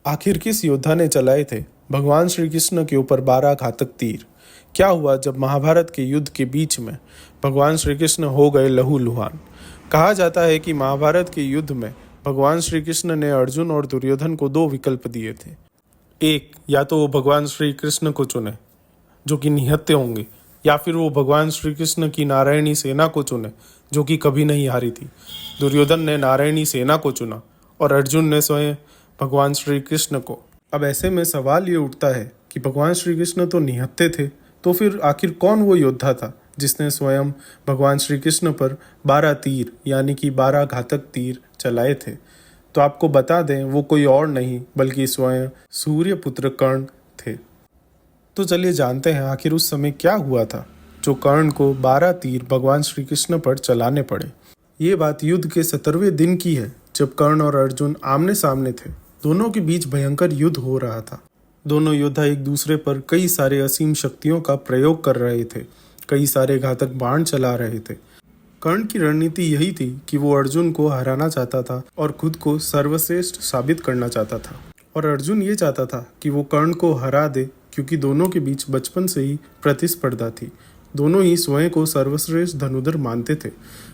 आखिर किस योद्धा ने चलाए थे भगवान श्री कृष्ण के ऊपर 12 घातक तीर? क्या हुआ जब महाभारत के युद्ध के बीच में भगवान श्री कृष्ण हो गए लहूलुहान? कहा जाता है कि महाभारत के युद्ध में भगवान श्री कृष्ण ने अर्जुन और दुर्योधन को 2 विकल्प दिए थे। एक, या तो वो भगवान श्री कृष्ण को चुने जो कि निहत्थे होंगे, या फिर वो भगवान श्री कृष्ण की नारायणी सेना को चुने जो कि कभी नहीं हारी थी। दुर्योधन ने नारायणी सेना को चुना और अर्जुन ने स्वयं भगवान श्री कृष्ण को। अब ऐसे में सवाल ये उठता है कि भगवान श्री कृष्ण तो निहत्थे थे, तो फिर आखिर कौन वो योद्धा था जिसने स्वयं भगवान श्री कृष्ण पर 12 तीर यानी कि 12 घातक तीर चलाए थे? तो आपको बता दें, वो कोई और नहीं बल्कि स्वयं सूर्यपुत्र कर्ण थे। तो चलिए जानते हैं आखिर उस समय क्या हुआ था जो कर्ण को 12 तीर भगवान श्री कृष्ण पर चलाने पड़े। ये बात युद्ध के 17वें दिन की है, जब कर्ण और अर्जुन आमने सामने थे। दोनों के बीच भयंकर युद्ध हो रहा था। दोनों योद्धा एक दूसरे पर कई सारे असीम शक्तियों का प्रयोग कर रहे थे, कई सारे घातक बाण चला रहे थे। कर्ण की रणनीति यही थी कि वो अर्जुन को हराना चाहता था और खुद को सर्वश्रेष्ठ साबित करना चाहता था, और अर्जुन ये चाहता था कि वो कर्ण को हरा दे, क्योंकि दोनों के बीच बचपन से ही प्रतिस्पर्धा थी। दोनों ही स्वयं को सर्वश्रेष्ठ धनुधर मानते थे।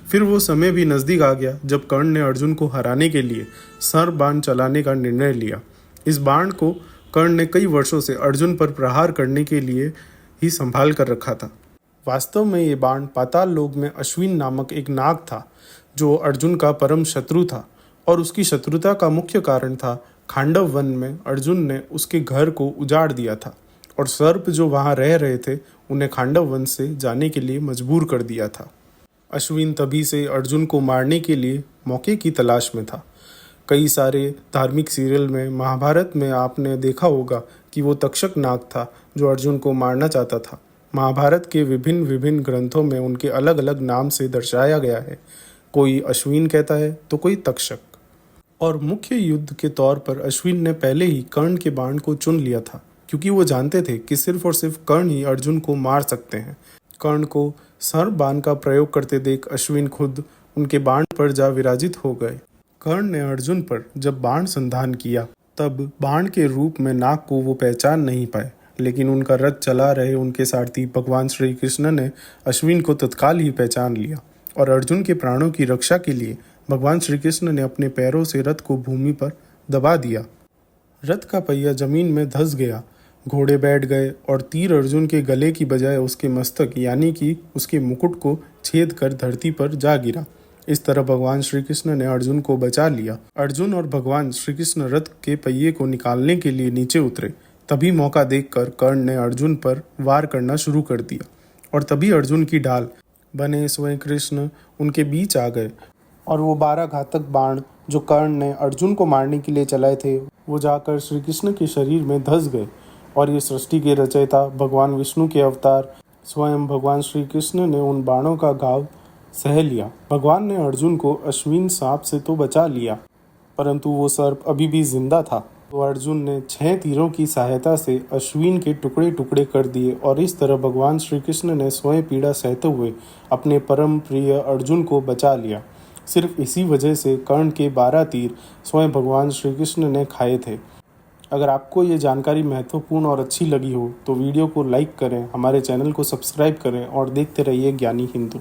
फिर वो समय भी नज़दीक आ गया जब कर्ण ने अर्जुन को हराने के लिए सर्प बाण चलाने का निर्णय लिया। इस बाण को कर्ण ने कई वर्षों से अर्जुन पर प्रहार करने के लिए ही संभाल कर रखा था। वास्तव में ये बाण पाताल लोक में अश्विन नामक एक नाग था जो अर्जुन का परम शत्रु था, और उसकी शत्रुता का मुख्य कारण था खांडव वन में अर्जुन ने उसके घर को उजाड़ दिया था, और सर्प जो वहाँ रह रहे थे उन्हें खांडव वन से जाने के लिए मजबूर कर दिया था। अश्विन तभी से अर्जुन को मारने के लिए मौके की तलाश में था। कई सारे धार्मिक सीरियल में, महाभारत में आपने देखा होगा कि वो तक्षक नाग था जो अर्जुन को मारना चाहता था। महाभारत के विभिन्न विभिन्न ग्रंथों में उनके अलग अलग नाम से दर्शाया गया है। कोई अश्विन कहता है तो कोई तक्षक। और मुख्य युद्ध के तौर पर अश्विन ने पहले ही कर्ण के बाण को चुन लिया था, क्योंकि वो जानते थे कि सिर्फ और सिर्फ कर्ण ही अर्जुन को मार सकते हैं। कर्ण को सर्प बाण का प्रयोग करते देख अश्विन खुद उनके बाण पर जा विराजित हो गए। कर्ण ने अर्जुन पर जब बाण संधान किया तब बाण के रूप में नाग को वो पहचान नहीं पाए, लेकिन उनका रथ चला रहे उनके सारथी भगवान श्री कृष्ण ने अश्विन को तत्काल ही पहचान लिया, और अर्जुन के प्राणों की रक्षा के लिए भगवान श्री कृष्ण ने अपने पैरों से रथ को भूमि पर दबा दिया। रथ का पहिया जमीन में धंस गया, घोड़े बैठ गए और तीर अर्जुन के गले की बजाय उसके मस्तक यानी कि उसके मुकुट को छेद कर धरती पर जा गिरा। इस तरह भगवान श्री कृष्ण ने अर्जुन को बचा लिया। अर्जुन और भगवान श्री कृष्ण रथ के पहिए को निकालने के लिए नीचे उतरे। तभी मौका देखकर कर्ण ने अर्जुन पर वार करना शुरू कर दिया, और तभी अर्जुन की ढाल बने स्वयं कृष्ण उनके बीच आ गए, और वो 12 घातक बाण जो कर्ण ने अर्जुन को मारने के लिए चलाए थे वो जाकर श्री कृष्ण के शरीर में धंस गए। और ये सृष्टि के रचयिता भगवान विष्णु के अवतार स्वयं भगवान श्री कृष्ण ने उन बाणों का घाव सह लिया। भगवान ने अर्जुन को अश्विन सांप से तो बचा लिया, परंतु वो सर्प अभी भी जिंदा था। तो अर्जुन ने 6 तीरों की सहायता से अश्विन के टुकड़े टुकड़े कर दिए, और इस तरह भगवान श्री कृष्ण ने स्वयं पीड़ा सहते हुए अपने परम प्रिय अर्जुन को बचा लिया। सिर्फ इसी वजह से कर्ण के 12 तीर स्वयं भगवान श्री कृष्ण ने खाए थे। अगर आपको ये जानकारी महत्वपूर्ण और अच्छी लगी हो तो वीडियो को लाइक करें, हमारे चैनल को सब्सक्राइब करें और देखते रहिए ज्ञानी हिंदू।